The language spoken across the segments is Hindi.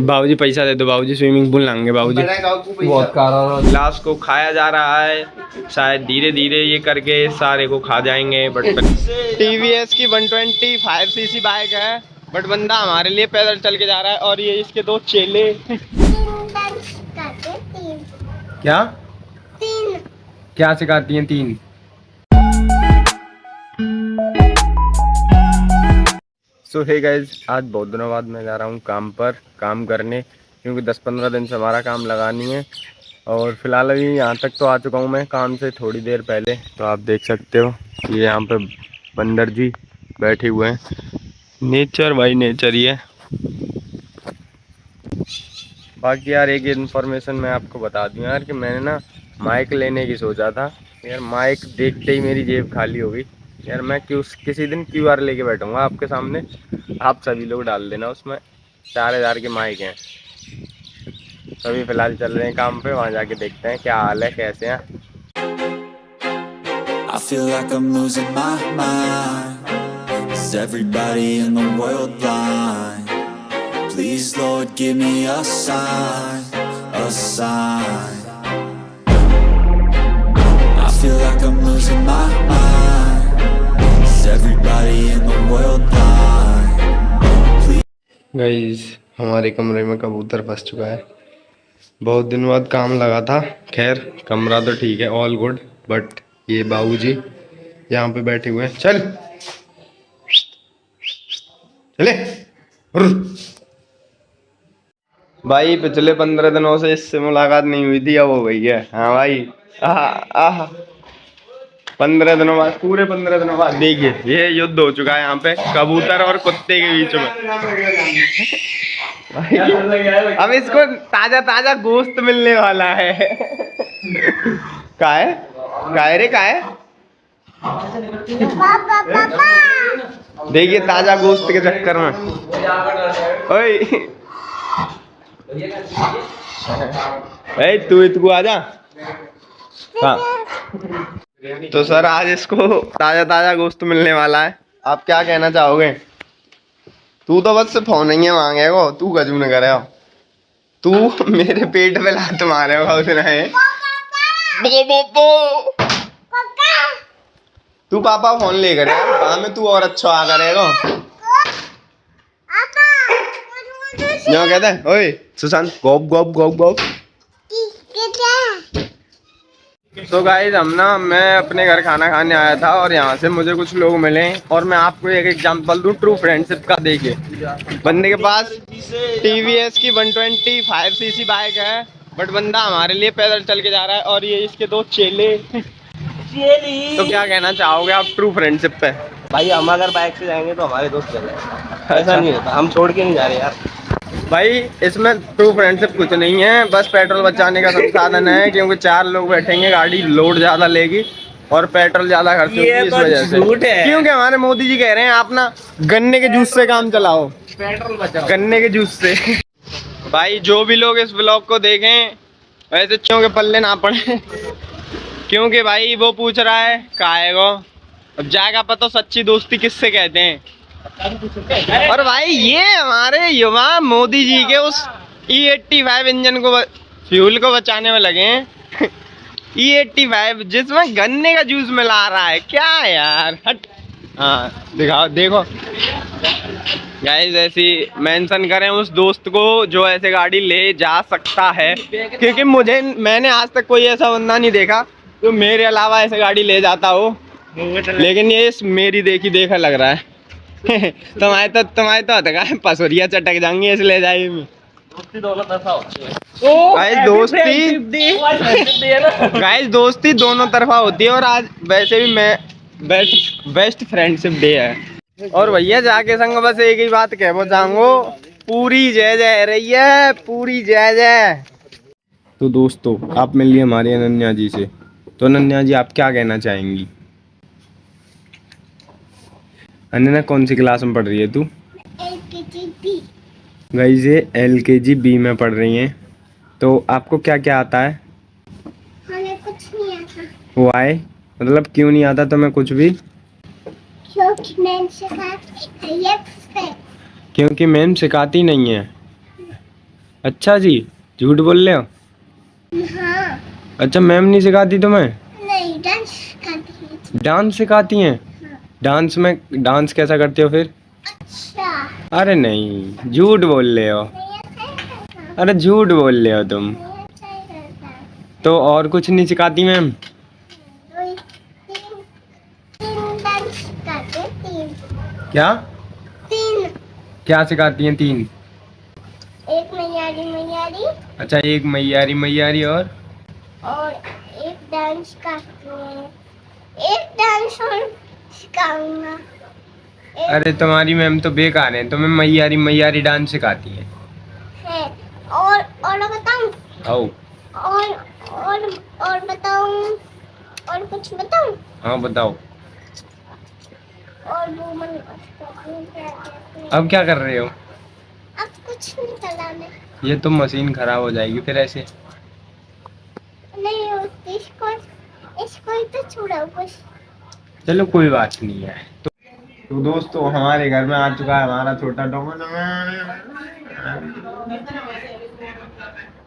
बाबूजी पैसा दे दो, बाबूजी स्विमिंग पूल लाएंगे बाबूजी। बहुत कारा ग्लास को खाया जा रहा है, शायद धीरे धीरे ये करके सारे को खा जाएंगे। बट टीवीएस की 125 सीसी बाइक है, बट बंदा हमारे लिए पैदल चल के जा रहा है और ये इसके दो चेले। क्या क्या सिखाती हैं? 3। सो हे गाइज, आज बहुत दिनों बाद मैं जा रहा हूँ काम करने, क्योंकि 10-15 दिन से हमारा काम लगा नहीं है। और फिलहाल अभी यहाँ तक तो आ चुका हूँ मैं काम से थोड़ी देर पहले। तो आप देख सकते हो ये यहाँ पे बंदर जी बैठे हुए हैं। नेचर भाई नेचर ही है। बाकी यार एक इन्फॉर्मेशन मैं आपको बता दूँ यार कि मैंने ना माइक लेने की सोचा था यार। माइक देखते ही मेरी जेब खाली हो गई यार। मैं किसी दिन QR लेके बैठूंगा आपके सामने, आप सभी लोग डाल देना उसमें। 4000 के माइक हैं। सभी फिलहाल चल रहे हैं काम पे, वहाँ जाके देखते हैं क्या हाल है, कैसे हैं। I feel like I'm losing my mind. Is everybody in the world blind? Please Lord give me a sign, a sign. I feel like I'm losing my mind. Is everybody in the world blind? Guys हमारे कमरे में कबूतर फंस चुका है। बहुत दिन बाद काम लगा था। खैर कमरा तो ठीक है, ऑल गुड। बट ये बाबूजी यहाँ पे बैठे हुए हैं। चल चले भाई। पिछले 15 दिनों से इससे मुलाकात नहीं हुई थी, अब हो गई है। हाँ भाई, आह 15 दिनों बाद, पूरे 15 दिनों बाद देखिए ये युद्ध हो चुका है यहाँ पे कबूतर और कुत्ते के बीच में। अब इसको ताजा ताजा गोश्त मिलने वाला है। काय रे काय? देखिए ताजा गोश्त के चक्कर में। ओए तू इतकू आजा। हाँ तो सर आज इसको ताजा ताजा गोश्त मिलने वाला है। आप क्या कहना चाहोगे? तू तो बस फोन ही मांगेगा, तू गजू न करे। तू मेरे पेट पे लात मारेगा उसने। तू पापा फोन ले कर में तू और अच्छा आ करेगा। क्यों कहते हैं ओए सुशांत गोप गोप गोप गोप। तो गाइस मैं अपने घर खाना खाने आया था और यहाँ से मुझे कुछ लोग मिले और मैं आपको एक एग्जांपल दूं ट्रू फ्रेंडशिप का। देखिए बंदे के पास टीवीएस की 125 सीसी बाइक है, बट बंदा हमारे लिए पैदल चल के जा रहा है और ये इसके दो चेले। तो क्या कहना चाहोगे आप ट्रू फ्रेंडशिप पे? भाई हम अगर बाइक से जाएंगे तो हमारे दोस्त चले, ऐसा नहीं होता। हम छोड़ के नहीं जा रहे यार। भाई इसमें ट्रू फ्रेंडशिप कुछ नहीं है, बस पेट्रोल बचाने का संसाधन है। क्योंकि 4 लोग बैठेंगे, गाड़ी लोड ज्यादा लेगी और पेट्रोल ज्यादा खर्च होगी इस वजह से। क्योंकि हमारे मोदी जी कह रहे हैं आप ना गन्ने के जूस से काम चलाओ, पेट्रोल बचाओ गन्ने के जूस से। भाई जो भी लोग इस व्लॉग को देखें वैसे के पल्ले ना पड़े। क्योंकि भाई वो पूछ रहा है काहे को, अब जाएगा पता सच्ची दोस्ती किससे कहते हैं। और भाई ये हमारे युवा मोदी जी के उस E85 इंजन को फ्यूल को बचाने में लगे हैं। E85 जिसमें गन्ने का जूस मिला रहा है। क्या यार हट। हाँ दिखाओ देखो गाइस, ऐसी मेंशन करें उस दोस्त को जो ऐसे गाड़ी ले जा सकता है। क्योंकि मैंने आज तक कोई ऐसा बंदा नहीं देखा जो मेरे अलावा ऐसे गाड़ी ले जाता हो। लेकिन ये मेरी देखी देखा लग रहा है। तुम्हारे तो हटका पसुरिया चटक जाएंगे इस ले जाए में। दोस्ती दोनों तरफा होती है। और आज वैसे भी मैं बेस्ट फ्रेंडशिप डे है। और भैया जाके संग बस एक ही बात कह चाहूंगो, पूरी जय जय रही है, पूरी जय जय। तो दोस्तों आप मिल लिए हमारी अनन्या जी से। तो अनन्या जी आप क्या कहना चाहेंगी? अनन्या कौन सी क्लास में पढ़ रही है तू? LKG B। गाइस ये LKG B में पढ़ रही हैं। तो आपको क्या क्या आता है? हमें कुछ नहीं आता। वाई मतलब क्यों नहीं आता तुम्हें कुछ भी? क्योंकि मैम सिखाती है। क्योंकि मैम सिखाती नहीं है। अच्छा जी, झूठ बोल रहे हो? हाँ अच्छा, मैम नहीं सिखाती तुम्हें? नहीं डांस करती है। डांस सिखाती हैं? हाँ। डांस कैसा करते हो फिर? अच्छा अरे नहीं, झूठ बोल रहे हो। नहीं अच्छा ही करता। अरे झूठ बोल रहे हो तुम। नहीं अच्छा ही करता। तो और कुछ नहीं सिखाती मैम? दो तीन तीन डांस करते तीन क्या तीन क्या सिखाती हैं? 3? एक मैयारी मैयारी अच्छा, एक मैयारी मैयारी और एक डांस करते हैं। एक डांस और सिखाऊंगा। अरे तुम्हारी मैम तो बेकार है, तुम्हें मैयारी मैयारी डांस सिखाती है। है और बताऊं आओ। और और बताऊं और कुछ बताऊं हाँ बताओ। और वो मन अब क्या कर रहे हो? अब कुछ नहीं चलाने ये तो मशीन खराब हो जाएगी फिर ऐसे। नहीं होती इसको ही तो छुड़ाओ कुछ। चलो कोई बात नहीं है। तो दोस्तों, हमारे घर में आ चुका है हमारा छोटा डॉन।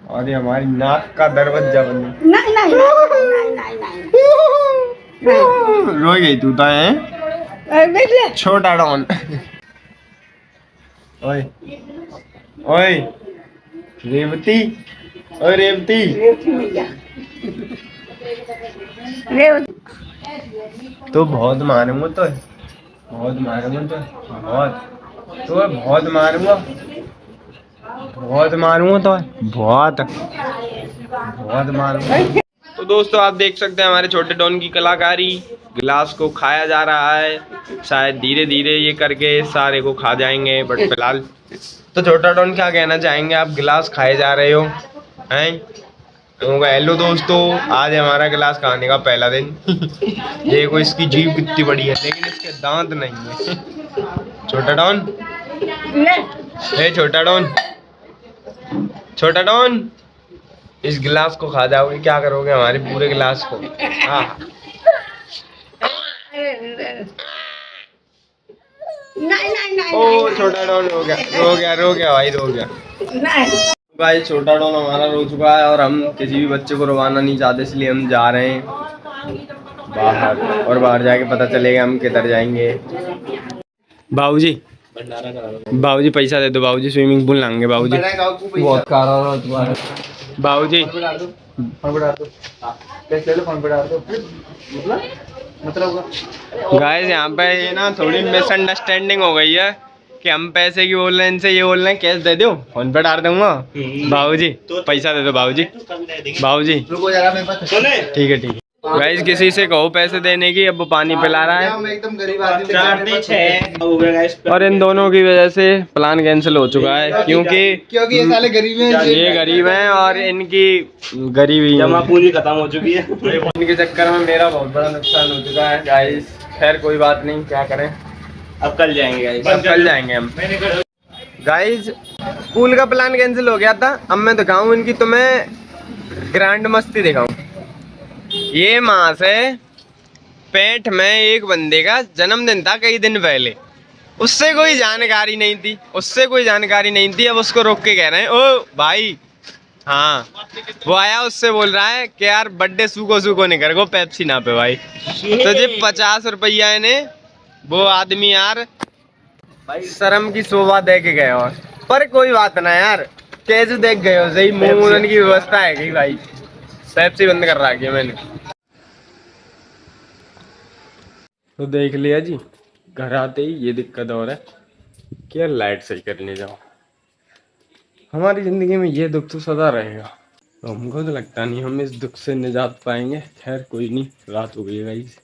और ये हमारी नाक का दरवाजा बंद। नहीं नहीं नहीं नहीं नहीं रो गई तू तो है? नहीं छोटा डॉन। ओए ओए रेवती, ओए रेवती। तो बहुत मारूंगा तो, बहुत मारूंगा तो, बहुत मारूंगा, बहुत मारूंगा तो, बहुत मारूंगा। तो दोस्तों, आप देख सकते हैं हमारे छोटे डॉन की कलाकारी। गिलास को खाया जा रहा है, शायद धीरे धीरे ये करके सारे को खा जाएंगे, बट फिलहाल तो छोटा डॉन क्या कहना चाहेंगे आप? गिलास खाए जा रहे हो हैं? हेलो दोस्तों, आज है हमारा गिलास खाने का पहला दिन। देखो इसकी जीभ कितनी बड़ी है, लेकिन इसके दांत नहीं है। छोटा डॉन, हे छोटा डॉन, छोटा डॉन, इस गिलास को खा जाओगे? क्या करोगे हमारे पूरे गिलास को? हाँ। ओ छोटा डॉन रो गया भाई, रो गया भाई। छोटा डॉन हमारा रो चुका है और हम किसी भी बच्चे को रुवाना नहीं चाहते, इसलिए हम जा रहे हैं बाहर, और बाहर जाके पता चलेगा हम किधर जाएंगे। बाबूजी, बाबूजी पैसा दे दो बाबूजी, स्विमिंग पूल लाएंगे बाबूजी। बहुत कारा हो तुम्हारा। बाबूजी गाइस, यहाँ पे ये ना थोड़ी मिसअंडरस्टैंडिंग हो गई है कि हम पैसे की बोल रहे हैं, इनसे ये बोल रहे हैं कैश दे दो, फोन पे डाल दूंगा। बाबूजी पैसा दे दो बाबूजी, बाबूजी ठीक है ठीक है। गाइस, किसी से कहो पैसे देने की, अब वो पानी पिला रहा है। एकदम गरीब आदमी। और इन दोनों की वजह से प्लान कैंसिल हो चुका है, क्योंकि ये साले गरीब हैं। ये गरीब हैं और इनकी गरीबी जमा पूंजी खत्म हो चुकी है। इनके चक्कर में मेरा बहुत बड़ा नुकसान हो चुका है गाइस। खैर कोई बात नहीं, क्या करें, अब कल जाएंगे गाइस। अब कल जाएंगे हम। गाइस, पूल का प्लान कैंसिल हो गया था। अब मैं दिखाऊं इनकी तुम्हें ग्रैंड मस्ती दिखाऊं। ये माँ से पेट में एक बंदे का जन्मदिन था कई दिन पहले, उससे कोई जानकारी नहीं थी, अब उसको रोक के कह रहे हैं ओ भाई। हाँ, वो आया, उससे बोल रहा है कि यार बर्थडे सूखो नहीं कर गो, पेप्सी ना पे भाई। तो जी 50 रुपया ने वो आदमी यार शर्म की शोभा दे के गए। और पर कोई बात ना यार, कैसे देख गए हो, सही मुंह मुड़ने की व्यवस्था है कि भाई? पेप्सी बंद कर रखी है मैंने तो। देख लिया जी, घर आते ही ये दिक्कत और है कि यार लाइट सही करने जाओ। हमारी जिंदगी में ये दुख तो सदा रहेगा, तो हमको तो लगता नहीं हम इस दुख से निजात पाएंगे। खैर कोई नहीं, रात हो गई है गाइस,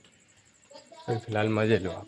फिलहाल मजे लो आप।